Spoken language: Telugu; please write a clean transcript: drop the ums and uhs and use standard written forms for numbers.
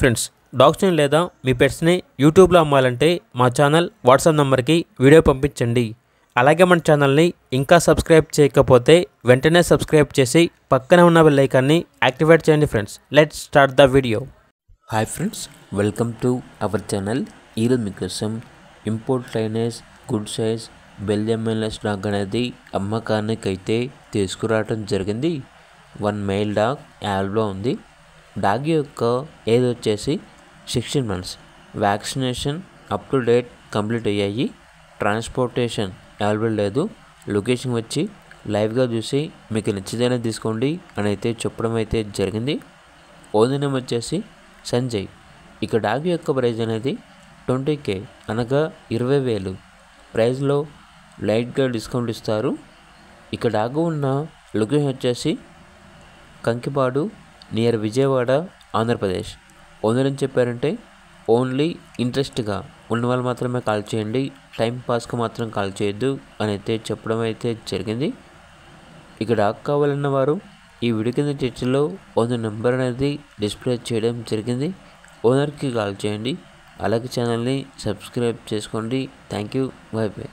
ఫ్రెండ్స్, డాగ్స్ని లేదా మీ పెట్స్ని యూట్యూబ్లో అమ్మాలంటే మా ఛానల్ వాట్సాప్ నెంబర్కి వీడియో పంపించండి. అలాగే మన ఛానల్ని ఇంకా సబ్స్క్రైబ్ చేయకపోతే వెంటనే సబ్స్క్రైబ్ చేసి పక్కనే ఉన్న బెల్ ఐకాన్ని యాక్టివేట్ చేయండి. Friends, let's start the video. Hi friends, welcome to our channel. ఈరోజు మీకోసం import lineage good size Belgium Malinois dog అనేది అమ్మకానికి అయితే తీసుకురావడం జరిగింది. 1 మెయిల్ డాగ్ యాల్బ్లో ఉంది. డాగ్ యొక్క ఏజ్ వచ్చేసి 16 months. Vaccination up to date complete అయ్యాయి. ట్రాన్స్పోర్టేషన్ అవైలబుల్ లేదు. లొకేషన్ వచ్చి లైవ్గా చూసి మీకు నచ్చితేనే తీసుకోండి అని అయితే చెప్పడం అయితే జరిగింది. ఓనర్ నేమ్ వచ్చేసి సంజయ్. ఇక డాగ్ యొక్క ప్రైజ్ అనేది 20K అనగా 20,000 ప్రైజ్లో లైట్గా డిస్కౌంట్ ఇస్తారు. ఇక డాగ్ ఉన్న లొకేషన్ వచ్చేసి కంకిపాడు నియర్ విజయవాడ, ఆంధ్రప్రదేశ్. ఓనర్ ఏం చెప్పారంటే ఓన్లీ ఇంట్రెస్ట్గా ఉన్న వాళ్ళు మాత్రమే కాల్ చేయండి, టైం పాస్కి మాత్రం కాల్ చేయొద్దు అని అయితే చెప్పడం అయితే జరిగింది. ఇక డాగ్ కావాలన్న వారు ఈ వీడియో కింద చర్చలో ఓనర్ నెంబర్ అనేది డిస్ప్లే చేయడం జరిగింది. ఓనర్కి కాల్ చేయండి. అలాగే ఛానల్ని సబ్స్క్రైబ్ చేసుకోండి. Thank you. By by.